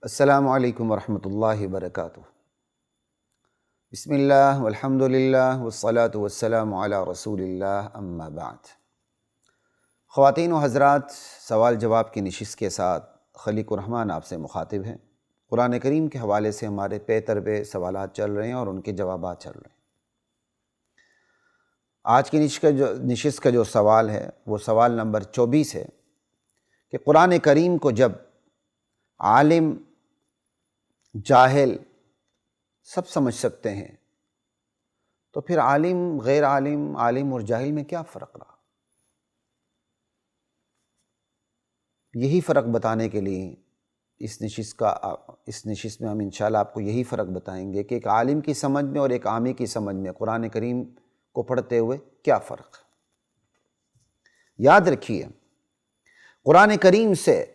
السلام علیکم ورحمۃ اللہ وبرکاتہ۔ بسم اللہ والحمد للہ والصلاة والسلام علی رسول اللہ، اما بعد۔ خواتین و حضرات، سوال جواب کی نشست کے ساتھ خلیق الرحمن آپ سے مخاطب ہیں۔ قرآن کریم کے حوالے سے ہمارے پے در پے سوالات چل رہے ہیں اور ان کے جوابات چل رہے ہیں۔ آج کی نشست کا جو سوال ہے وہ سوال نمبر 24 ہے کہ قرآن کریم کو جب عالم، جاہل سب سمجھ سکتے ہیں تو پھر عالم، غیر عالم، عالم اور جاہل میں کیا فرق رہا؟ یہی فرق بتانے کے لیے اس نشست میں ہم انشاءاللہ آپ کو یہی فرق بتائیں گے کہ ایک عالم کی سمجھ میں اور ایک عامی کی سمجھ میں قرآن کریم کو پڑھتے ہوئے کیا فرق ہے۔ یاد رکھیے، قرآن کریم سے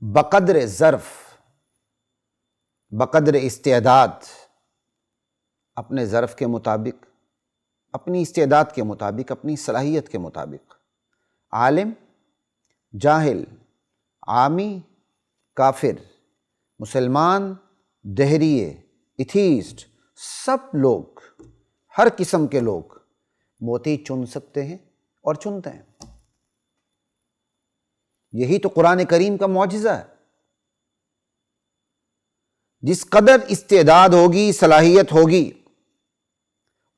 بقدر ظرف، بقدر استعداد، اپنے ظرف کے مطابق، اپنی استعداد کے مطابق، اپنی صلاحیت کے مطابق عالم، جاہل، عامی، کافر، مسلمان، دہریے، ایتھیسٹ، سب لوگ، ہر قسم کے لوگ موتی چن سکتے ہیں اور چنتے ہیں۔ یہی تو قرآن کریم کا معجزہ ہے۔ جس قدر استعداد ہوگی، صلاحیت ہوگی،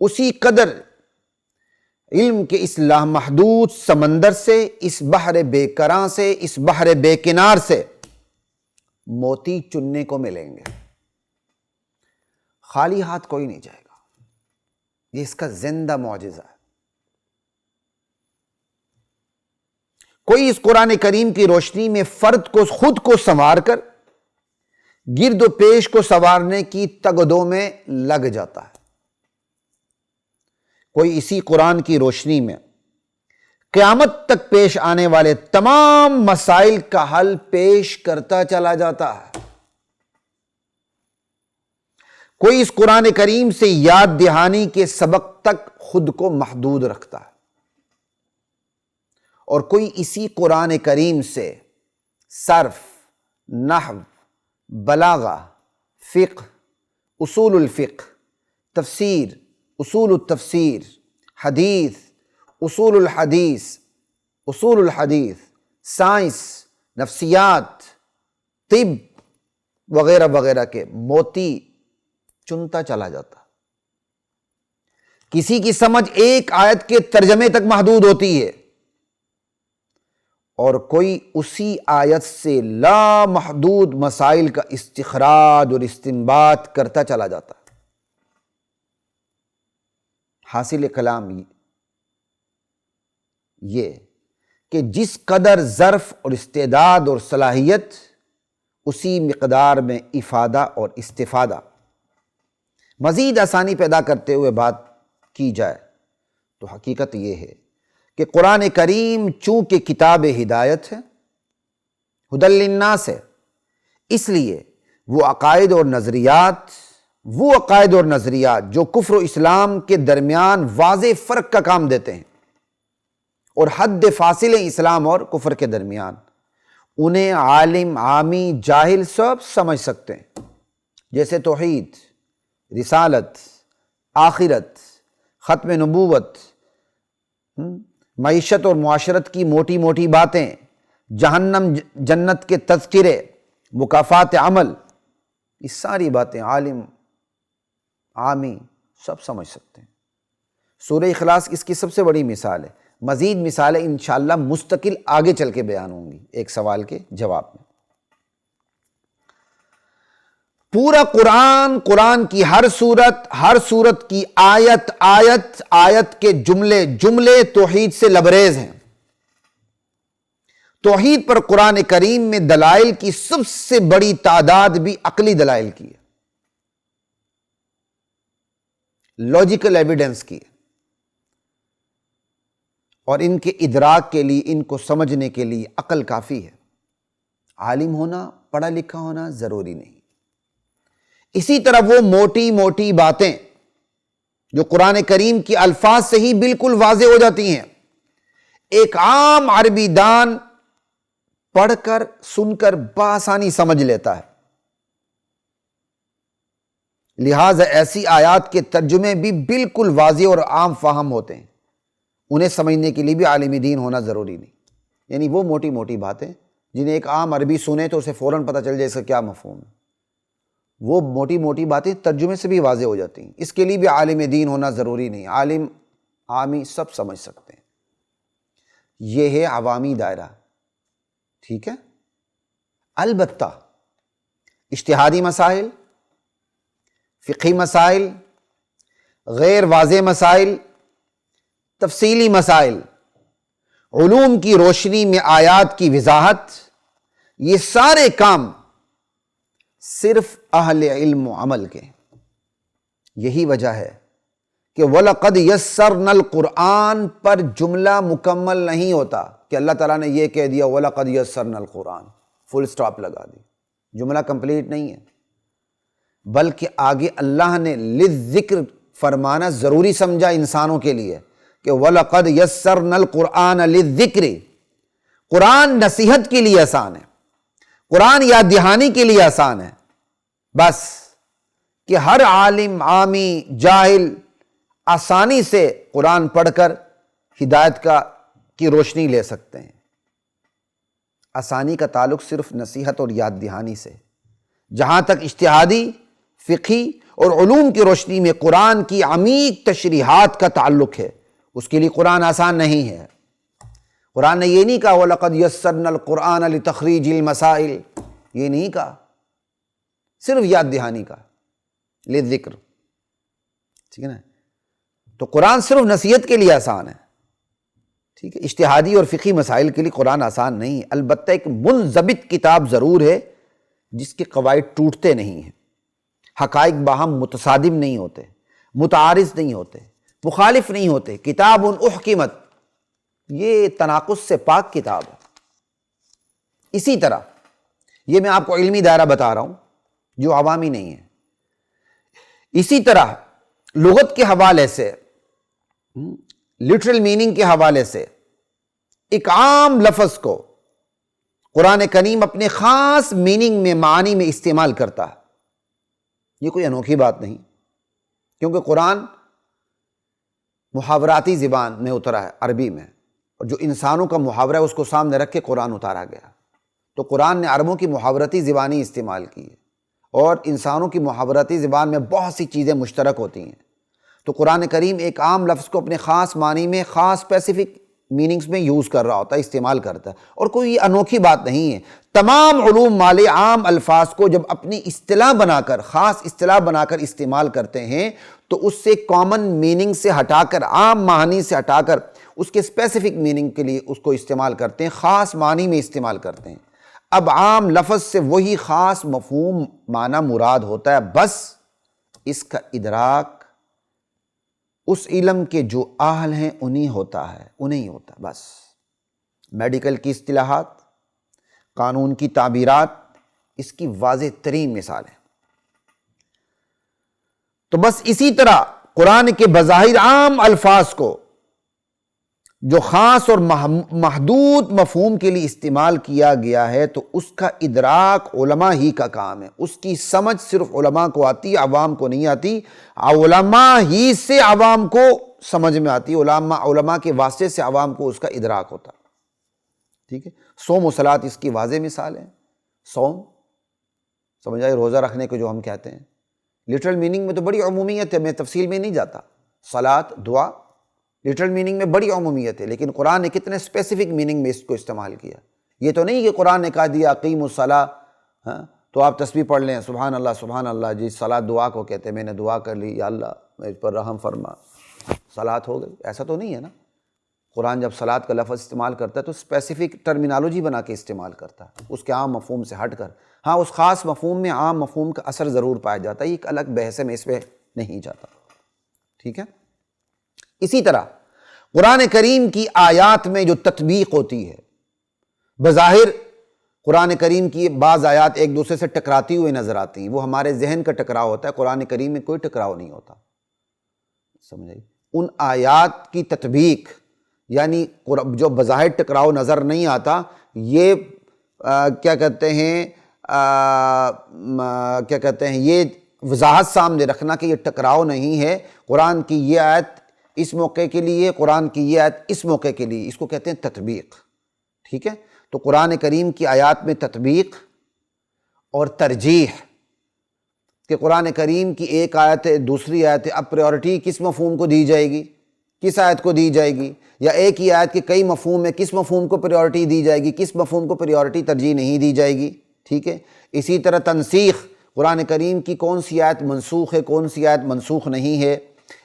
اسی قدر علم کے اس لامحدود سمندر سے، اس بحر بے کراں سے، اس بحر بے کنار سے موتی چننے کو ملیں گے۔ خالی ہاتھ کوئی نہیں جائے گا۔ یہ اس کا زندہ معجزہ ہے۔ کوئی اس قرآن کریم کی روشنی میں فرد کو، خود کو سنوار کر گرد و پیش کو سنوارنے کی تگ و دو میں لگ جاتا ہے۔ کوئی اسی قرآن کی روشنی میں قیامت تک پیش آنے والے تمام مسائل کا حل پیش کرتا چلا جاتا ہے۔ کوئی اس قرآن کریم سے یاد دہانی کے سبق تک خود کو محدود رکھتا ہے، اور کوئی اسی قرآن کریم سے صرف، نحو، بلاغہ، فقہ، اصول الفقہ، تفسیر، اصول التفسیر، حدیث، اصول الحدیث، سائنس، نفسیات، طب وغیرہ وغیرہ کے موتی چنتا چلا جاتا۔ کسی کی سمجھ ایک آیت کے ترجمے تک محدود ہوتی ہے، اور کوئی اسی آیت سے لامحدود مسائل کا استخراج اور استنباط کرتا چلا جاتا ہے۔ حاصل کلام یہ کہ جس قدر ظرف اور استعداد اور صلاحیت، اسی مقدار میں افادہ اور استفادہ۔ مزید آسانی پیدا کرتے ہوئے بات کی جائے تو حقیقت یہ ہے کہ قرآن کریم چونکہ کتاب ہدایت ہے، ھدی للناس ہے، اس لیے وہ عقائد اور نظریات جو کفر و اسلام کے درمیان واضح فرق کا کام دیتے ہیں اور حد فاصل اسلام اور کفر کے درمیان، انہیں عالم، عامی، جاہل سب سمجھ سکتے ہیں۔ جیسے توحید، رسالت، آخرت، ختم نبوت، معیشت اور معاشرت کی موٹی موٹی باتیں، جہنم جنت کے تذکرے، مکافات عمل، یہ ساری باتیں عالم، عامی سب سمجھ سکتے ہیں۔ سورہ اخلاص اس کی سب سے بڑی مثال ہے۔ مزید مثالیں انشاءاللہ مستقل آگے چل کے بیان ہوں گی ایک سوال کے جواب میں۔ پورا قرآن کی ہر صورت کی آیت کے جملے توحید سے لبریز ہیں۔ توحید پر قرآن کریم میں دلائل کی سب سے بڑی تعداد بھی عقلی دلائل کی ہے، لاجیکل ایویڈنس کی ہے، اور ان کے ادراک کے لیے، ان کو سمجھنے کے لیے عقل کافی ہے۔ عالم ہونا، پڑھا لکھا ہونا ضروری نہیں۔ اسی طرح وہ موٹی موٹی باتیں جو قرآن کریم کی الفاظ سے ہی بالکل واضح ہو جاتی ہیں، ایک عام عربی دان پڑھ کر سن کر بآسانی سمجھ لیتا ہے۔ لہٰذا ایسی آیات کے ترجمے بھی بالکل واضح اور عام فہم ہوتے ہیں، انہیں سمجھنے کے لیے بھی عالم دین ہونا ضروری نہیں۔ یعنی وہ موٹی موٹی باتیں جنہیں ایک عام عربی سنے تو اسے فوراً پتہ چل جائے اس کا کیا مفہوم ہے، وہ موٹی موٹی باتیں ترجمے سے بھی واضح ہو جاتی ہیں۔ اس کے لیے بھی عالم دین ہونا ضروری نہیں، عالم عامی سب سمجھ سکتے ہیں۔ یہ ہے عوامی دائرہ، ٹھیک ہے۔ البتہ اجتہادی مسائل، فقہی مسائل، غیر واضح مسائل، تفصیلی مسائل، علوم کی روشنی میں آیات کی وضاحت، یہ سارے کام صرف اہل علم و عمل کے۔ یہی وجہ ہے کہ وَلَقَدْ يَسَّرْنَا الْقُرْآنَ پر جملہ مکمل نہیں ہوتا کہ اللہ تعالیٰ نے یہ کہہ دیا وَلَقَدْ يَسَّرْنَا الْقُرْآنَ، فل سٹاپ لگا دی، جملہ کمپلیٹ نہیں ہے، بلکہ آگے اللہ نے للذکر فرمانا ضروری سمجھا انسانوں کے لیے کہ وَلَقَدْ يَسَّرْنَا الْقُرْآنَ لِلذِّكْرِ، قرآن نصیحت کے لیے آسان ہے، قرآن یاد دہانی کے لیے آسان ہے، بس کہ ہر عالم عامی جاہل آسانی سے قرآن پڑھ کر ہدایت کی روشنی لے سکتے ہیں۔ آسانی کا تعلق صرف نصیحت اور یاد دہانی سے۔ جہاں تک اجتہادی، فقہی اور علوم کی روشنی میں قرآن کی عمیق تشریحات کا تعلق ہے، اس کے لیے قرآن آسان نہیں ہے۔ قرآن نے یہ نہیں کہا وَلَقَدْ يَسَّرْنَا الْقُرْآنَ لِتَخْرِيجِ الْمَسَائِلِ، یہ نہیں کہا، صرف یاد دہانی کا للذکر، ٹھیک ہے نا۔ تو قرآن صرف نصیحت کے لیے آسان ہے، ٹھیک ہے۔ اجتہادی اور فقہی مسائل کے لیے قرآن آسان نہیں ہے، البتہ ایک منضبط کتاب ضرور ہے جس کے قواعد ٹوٹتے نہیں ہیں، حقائق باہم متصادم نہیں ہوتے، متعارض نہیں ہوتے، مخالف نہیں ہوتے۔ کتاب احکمت، یہ تناقض سے پاک کتاب ہے۔ اسی طرح یہ میں آپ کو علمی دائرہ بتا رہا ہوں جو عوامی نہیں ہے۔ اسی طرح لغت کے حوالے سے، لٹرل میننگ کے حوالے سے، ایک عام لفظ کو قرآن کریم اپنے خاص میننگ میں، معنی میں استعمال کرتا ہے۔ یہ کوئی انوکھی بات نہیں، کیونکہ قرآن محاوراتی زبان میں اترا ہے، عربی میں، اور جو انسانوں کا محاورہ ہے اس کو سامنے رکھ کے قرآن اتارا گیا۔ تو قرآن نے عربوں کی محاورتی زبانی استعمال کی ہے، اور انسانوں کی محاورتی زبان میں بہت سی چیزیں مشترک ہوتی ہیں۔ تو قرآن کریم ایک عام لفظ کو اپنے خاص معنی میں، خاص اسپیسیفک میننگز میں یوز کر رہا ہوتا ہے، استعمال کرتا ہے، اور کوئی انوکھی بات نہیں ہے۔ تمام علوم والے عام الفاظ کو جب اپنی اصطلاح بنا کر، خاص اصطلاح بنا کر استعمال کرتے ہیں تو اس سے کامن میننگ سے ہٹا کر، عام معنی سے ہٹا کر اس کے اسپیسیفک میننگ کے لیے اس کو استعمال کرتے ہیں، خاص معنی میں استعمال کرتے ہیں۔ اب عام لفظ سے وہی خاص مفہوم معنی مراد ہوتا ہے، بس اس کا ادراک اس علم کے جو اہل ہیں انہیں ہوتا ہے، انہیں ہوتا ہے بس۔ میڈیکل کی اصطلاحات، قانون کی تعبیرات اس کی واضح ترین مثال ہے۔ تو بس اسی طرح قرآن کے بظاہر عام الفاظ کو جو خاص اور محدود مفہوم کے لیے استعمال کیا گیا ہے، تو اس کا ادراک علماء ہی کا کام ہے، اس کی سمجھ صرف علماء کو آتی ہے، عوام کو نہیں آتی۔ علماء ہی سے عوام کو سمجھ میں آتی ہے، علماء کے واسطے سے عوام کو اس کا ادراک ہوتا ہے، ٹھیک ہے۔ صوم و صلاۃ اس کی واضح مثال ہے۔ صوم سمجھ آئے، روزہ رکھنے کو جو ہم کہتے ہیں، لٹرل میننگ میں تو بڑی عمومیت ہے، میں تفصیل میں نہیں جاتا۔ صلاۃ، دعا، لٹرل میننگ میں بڑی عمومیت ہے، لیکن قرآن نے کتنے اسپیسیفک میننگ میں اس کو استعمال کیا۔ یہ تو نہیں کہ قرآن نے کہا دیا اقیموا الصلاۃ، تو آپ تسبیح پڑھ لیں سبحان اللہ سبحان اللہ، جی صلاۃ دعا کو کہتے ہیں، میں نے دعا کر لی یا اللہ مجھ پر رحم فرما، صلاۃ ہو گئی، ایسا تو نہیں ہے نا۔ قرآن جب صلاۃ کا لفظ استعمال کرتا ہے تو اسپیسیفک ٹرمینالوجی بنا کے استعمال کرتا ہے، اس کے عام مفہوم سے ہٹ کر۔ ہاں، اس خاص مفہوم میں عام مفہوم کا اثر ضرور پایا جاتا ہے، یہ ایک الگ بحث ہے، میں اس پہ نہیں جاتا، ٹھیک ہے۔ اسی طرح قرآن کریم کی آیات میں جو تطبیق ہوتی ہے، بظاہر قرآن کریم کی بعض آیات ایک دوسرے سے ٹکراتی ہوئی نظر آتی ہیں، وہ ہمارے ذہن کا ٹکراؤ ہوتا ہے، قرآن کریم میں کوئی ٹکراؤ نہیں ہوتا، سمجھے۔ ان آیات کی تطبیق، یعنی جو بظاہر ٹکراؤ نظر نہیں آتا، یہ کیا کہتے ہیں یہ وضاحت سامنے رکھنا کہ یہ ٹکراؤ نہیں ہے، قرآن کی یہ آیت اس موقع کے لیے، قرآن کی یہ آیت اس موقع کے لیے، اس کو کہتے ہیں تطبیق، ٹھیک ہے؟ تو قرآن کریم کی آیات میں تطبیق اور ترجیح، کہ قرآن کریم کی ایک آیت ہے دوسری آیت ہے، اب پریورٹی کس مفہوم کو دی جائے گی، کس آیت کو دی جائے گی، یا ایک ہی آیت کے کئی مفہوم ہے، کس مفہوم کو پریورٹی دی جائے گی، کس مفہوم کو پریورٹی ترجیح نہیں دی جائے گی، ٹھیک ہے؟ اسی طرح تنسیخ، قرآن کریم کی کون سی آیت منسوخ ہے، کون سی آیت منسوخ نہیں ہے۔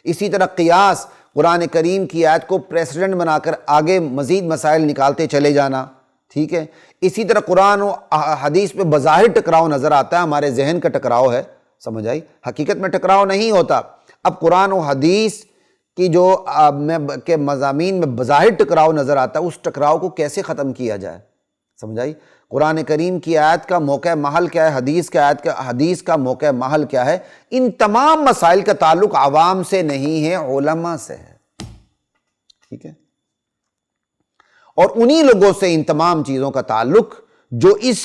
اسی طرح قیاس، قرآن کریم کی آیت کو پریسیڈنٹ بنا کر آگے مزید مسائل نکالتے چلے جانا، ٹھیک ہے؟ اسی طرح قرآن و حدیث پہ بظاہر ٹکراؤ نظر آتا ہے، ہمارے ذہن کا ٹکراؤ ہے، سمجھ آئی؟ حقیقت میں ٹکراؤ نہیں ہوتا۔ اب قرآن و حدیث کی جو کے مضامین میں بظاہر ٹکراؤ نظر آتا ہے، اس ٹکراؤ کو کیسے ختم کیا جائے، سمجھ آئی؟ قرآن کریم کی آیت کا موقع محل کیا ہے، حدیث کا موقع محل کیا ہے، ان تمام مسائل کا تعلق عوام سے نہیں ہے، علماء سے ہے، ٹھیک ہے؟ اور انہی لوگوں سے ان تمام چیزوں کا تعلق جو اس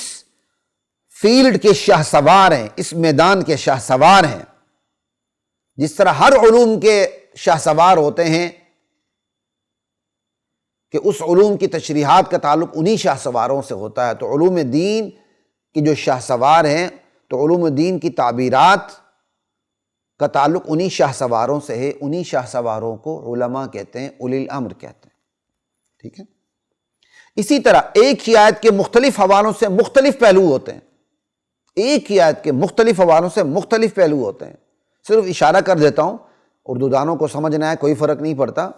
فیلڈ کے شاہ سوار ہیں، اس میدان کے شاہ سوار ہیں۔ جس طرح ہر علوم کے شاہ سوار ہوتے ہیں کہ اس علوم کی تشریحات کا تعلق انہی شاہ سواروں سے ہوتا ہے، تو علوم دین کی جو شاہ سوار ہیں، تو علوم دین کی تعبیرات کا تعلق انہی شاہ سواروں سے ہے، انہی شاہ سواروں کو علماء کہتے ہیں، اولی الامر کہتے ہیں، ٹھیک ہے؟ اسی طرح ایک ہی آیت کے مختلف حوالوں سے مختلف پہلو ہوتے ہیں، ایک ہی آیت کے مختلف حوالوں سے مختلف پہلو ہوتے ہیں۔ صرف اشارہ کر دیتا ہوں، اردو دانوں کو سمجھنا ہے، کوئی فرق نہیں پڑتا،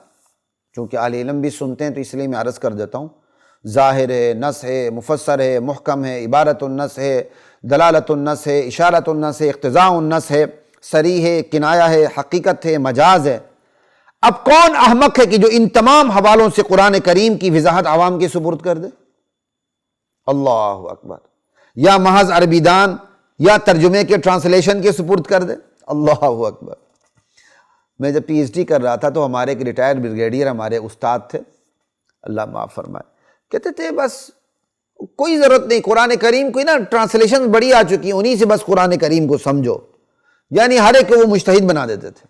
چونکہ اہل علم بھی سنتے ہیں تو اس لیے میں عرض کر دیتا ہوں۔ ظاہر ہے، نص ہے، مفسر ہے، محکم ہے، عبارت النص ہے، دلالت النص ہے، اشارت النص ہے، اقتضاء النص ہے، صریح ہے، کنایہ ہے، حقیقت ہے، مجاز ہے۔ اب کون احمق ہے کہ جو ان تمام حوالوں سے قرآن کریم کی وضاحت عوام کے سپرد کر دے؟ اللہ اکبر! یا محض عربی دان یا ترجمے کے ٹرانسلیشن کے سپرد کر دے؟ اللہ اکبر! میں جب پی ایچ ڈی کر رہا تھا تو ہمارے ایک ریٹائرڈ بریگیڈیئر ہمارے استاد تھے، اللہ معاف فرمائے، کہتے تھے بس کوئی ضرورت نہیں، قرآن کریم کوئی نا ٹرانسلیشن بڑی آ چکی ہیں، انہی سے بس قرآن کریم کو سمجھو، یعنی ہر ایک کو وہ مجتہد بنا دیتے تھے۔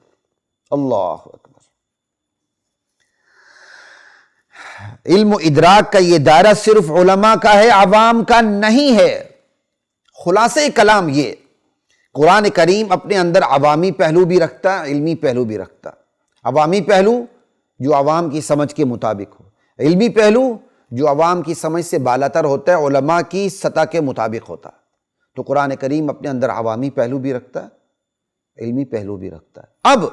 اللہ اکبر! علم و ادراک کا یہ دائرہ صرف علماء کا ہے، عوام کا نہیں ہے۔ خلاصہ کلام یہ، قرآن کریم اپنے اندر عوامی پہلو بھی رکھتا ہے، علمی پہلو بھی رکھتا ہے۔ عوامی پہلو جو عوام کی سمجھ کے مطابق ہو، علمی پہلو جو عوام کی سمجھ سے بالاتر ہوتا ہے، علماء کی سطح کے مطابق ہوتا ہے۔ تو قرآن کریم اپنے اندر عوامی پہلو بھی رکھتا ہے، علمی پہلو بھی رکھتا ہے۔ اب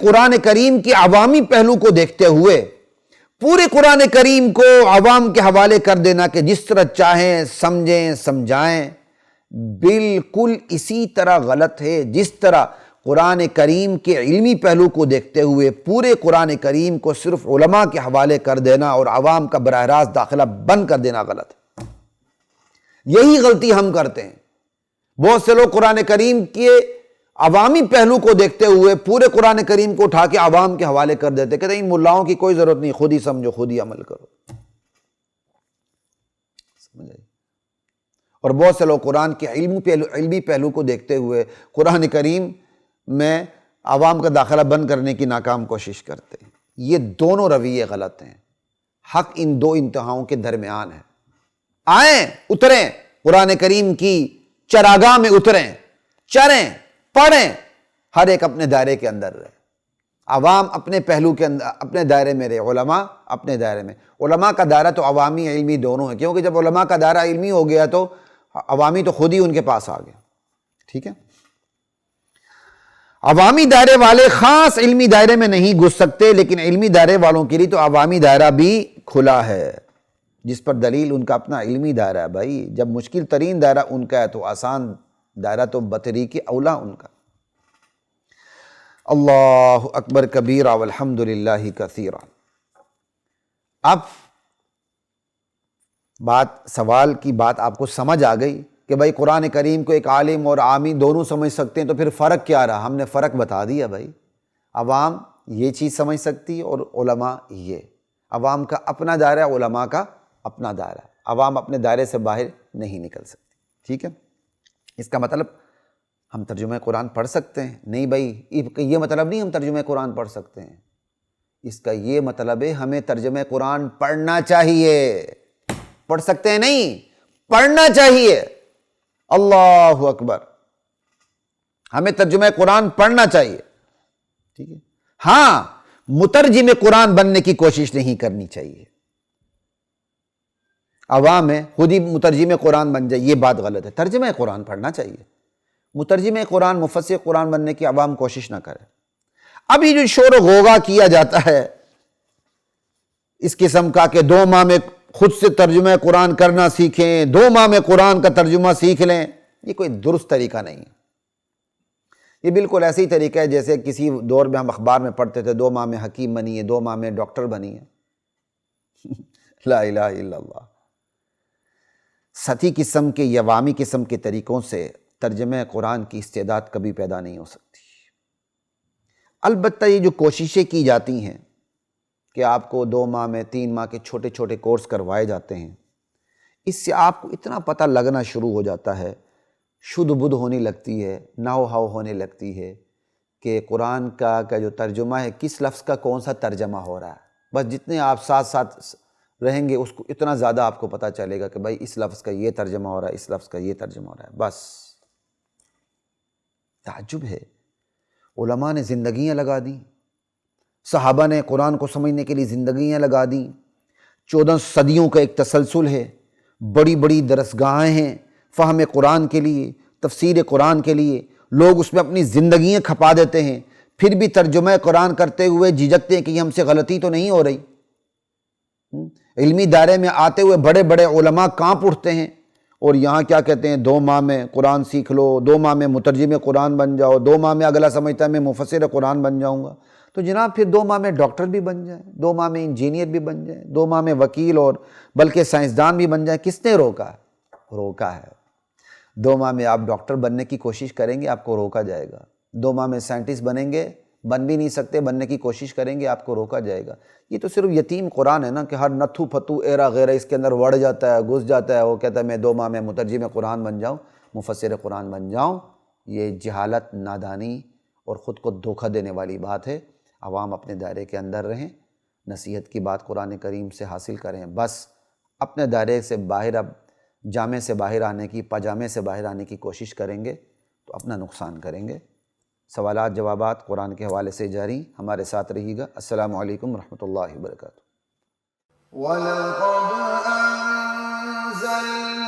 قرآن کریم کے عوامی پہلو کو دیکھتے ہوئے پورے قرآن کریم کو عوام کے حوالے کر دینا کہ جس طرح چاہیں سمجھیں سمجھائیں، بالکل اسی طرح غلط ہے جس طرح قرآن کریم کے علمی پہلو کو دیکھتے ہوئے پورے قرآن کریم کو صرف علماء کے حوالے کر دینا اور عوام کا براہ راست داخلہ بند کر دینا غلط ہے۔ یہی غلطی ہم کرتے ہیں۔ بہت سے لوگ قرآن کریم کے عوامی پہلو کو دیکھتے ہوئے پورے قرآن کریم کو اٹھا کے عوام کے حوالے کر دیتے، کہتے ہیں ان ملاؤں کی کوئی ضرورت نہیں، خود ہی سمجھو، خود ہی عمل کرو۔ سمجھ آئی؟ اور بہت سے لوگ قرآن کے علمی پہلو کو دیکھتے ہوئے قرآن کریم میں عوام کا داخلہ بند کرنے کی ناکام کوشش کرتے ہیں۔ یہ دونوں رویے غلط ہیں۔ حق ان دو انتہاؤں کے درمیان ہے۔ آئیں، اتریں، قرآن کریم کی چراگاہ میں اتریں، چریں، پڑھیں، ہر ایک اپنے دائرے کے اندر رہے، عوام اپنے پہلو کے اندر اپنے دائرے میں رہے، علماء اپنے دائرے میں۔ علماء کا دائرہ تو عوامی علمی دونوں ہے، کیونکہ جب علماء کا دائرہ علمی ہو گیا تو عوامی تو خود ہی ان کے پاس آ گیا، ٹھیک ہے؟ عوامی دائرے والے خاص علمی دائرے میں نہیں گھس سکتے، لیکن علمی دائرے والوں کے لیے تو عوامی دائرہ بھی کھلا ہے، جس پر دلیل ان کا اپنا علمی دائرہ ہے۔ بھائی جب مشکل ترین دائرہ ان کا ہے تو آسان دائرہ تو بطریق اولا ان کا۔ اللہ اکبر کبیرہ والحمد للہ کثیرہ۔ اب سوال کی بات آپ کو سمجھ آ گئی کہ بھائی قرآن کریم کو ایک عالم اور عامی دونوں سمجھ سکتے ہیں، تو پھر فرق کیا رہا؟ ہم نے فرق بتا دیا بھائی، عوام یہ چیز سمجھ سکتی ہے اور علماء یہ۔ عوام کا اپنا دائرہ، علماء کا اپنا دائرہ۔ عوام اپنے دائرے سے باہر نہیں نکل سکتی، ٹھیک ہے۔ اس کا مطلب ہم ترجمہ قرآن پڑھ سکتے ہیں؟ نہیں بھائی، یہ مطلب نہیں ہم ترجمہ قرآن پڑھ سکتے ہیں، اس کا یہ مطلب ہے ہمیں ترجمہ قرآن پڑھنا چاہیے۔ پڑھ سکتے ہیں نہیں، پڑھنا چاہیے۔ اللہ اکبر، ہمیں ترجمہ قرآن پڑھنا چاہیے، ٹھیک ہے۔ ہاں، مترجم قرآن بننے کی کوشش نہیں کرنی چاہیے۔ عوام ہے خود ہی مترجم قرآن بن جائے، یہ بات غلط ہے۔ ترجمہ قرآن پڑھنا چاہیے۔ مترجم قرآن، مفسر قرآن بننے کی عوام کوشش نہ کرے۔ اب یہ جو شور و غوغا کیا جاتا ہے اس قسم کا کہ 2 ماہ میں خود سے ترجمہ قرآن کرنا سیکھیں، 2 ماہ میں قرآن کا ترجمہ سیکھ لیں، یہ کوئی درست طریقہ نہیں ہے۔ یہ بالکل ایسے ہی طریقہ ہے جیسے کسی دور میں ہم اخبار میں پڑھتے تھے 2 ماہ میں حکیم بنی ہے، 2 ماہ میں ڈاکٹر بنی ہے۔ لا الہ الا اللہ۔ سطحی قسم کے یا عوامی قسم کے طریقوں سے ترجمہ قرآن کی استعداد کبھی پیدا نہیں ہو سکتی۔ البتہ یہ جو کوششیں کی جاتی ہیں کہ آپ کو 2 ماہ میں 3 ماہ کے چھوٹے چھوٹے کورس کروائے جاتے ہیں، اس سے آپ کو اتنا پتہ لگنا شروع ہو جاتا ہے، شدھ بدھ ہونے لگتی ہے، ناؤ ہاؤ ہونے لگتی ہے کہ قرآن کا جو ترجمہ ہے کس لفظ کا کون سا ترجمہ ہو رہا ہے۔ بس جتنے آپ ساتھ ساتھ رہیں گے اس کو اتنا زیادہ آپ کو پتہ چلے گا کہ بھائی اس لفظ کا یہ ترجمہ ہو رہا ہے، اس لفظ کا یہ ترجمہ ہو رہا ہے۔ بس تعجب ہے، علماء نے زندگیاں لگا دیں، صحابہ نے قرآن کو سمجھنے کے لیے زندگیاں لگا دیں، 14 صدیوں کا ایک تسلسل ہے، بڑی بڑی درسگاہیں ہیں فہم قرآن کے لیے، تفسیر قرآن کے لیے، لوگ اس میں اپنی زندگیاں کھپا دیتے ہیں، پھر بھی ترجمہ قرآن کرتے ہوئے جھجکتے ہیں کہ یہ ہم سے غلطی تو نہیں ہو رہی۔ علمی دائرے میں آتے ہوئے بڑے بڑے علماء کانپ اٹھتے ہیں، اور یہاں کیا کہتے ہیں 2 ماہ میں قرآن سیکھ لو، 2 ماہ میں مترجم قرآن بن جاؤ، 2 ماہ میں اگلا سمجھتا ہے میں مفسر قرآن بن جاؤں گا۔ تو جناب پھر 2 ماہ میں ڈاکٹر بھی بن جائیں، 2 ماہ میں انجینئر بھی بن جائیں، 2 ماہ میں وکیل اور بلکہ سائنسدان بھی بن جائیں۔ کس نے روکا؟ روکا ہے۔ 2 ماہ میں آپ ڈاکٹر بننے کی کوشش کریں گے، آپ کو روکا جائے گا۔ 2 ماہ میں سائنٹسٹ بنیں گے، بن بھی نہیں سکتے، بننے کی کوشش کریں گے، آپ کو روکا جائے گا۔ یہ تو صرف یتیم قرآن ہے نا کہ ہر نتھو پھتو ایرا غیرہ اس کے اندر وڑ جاتا ہے، گھس جاتا ہے، وہ کہتا ہے میں 2 ماہ میں مترجم قرآن بن جاؤں، مفسر قرآن بن جاؤں۔ یہ جہالت، نادانی اور خود کو دھوکہ دینے والی بات ہے۔ عوام اپنے دائرے کے اندر رہیں، نصیحت کی بات قرآن کریم سے حاصل کریں، بس اپنے دائرے سے باہر اب جامے سے باہر آنے کی، پاجامے سے باہر آنے کی کوشش کریں گے تو اپنا نقصان کریں گے۔ سوالات جوابات قرآن کے حوالے سے جاری، ہمارے ساتھ رہیے گا۔ السلام علیکم ورحمۃ اللہ وبرکاتہ۔ وَلَقَدْ أَنزَلْنَا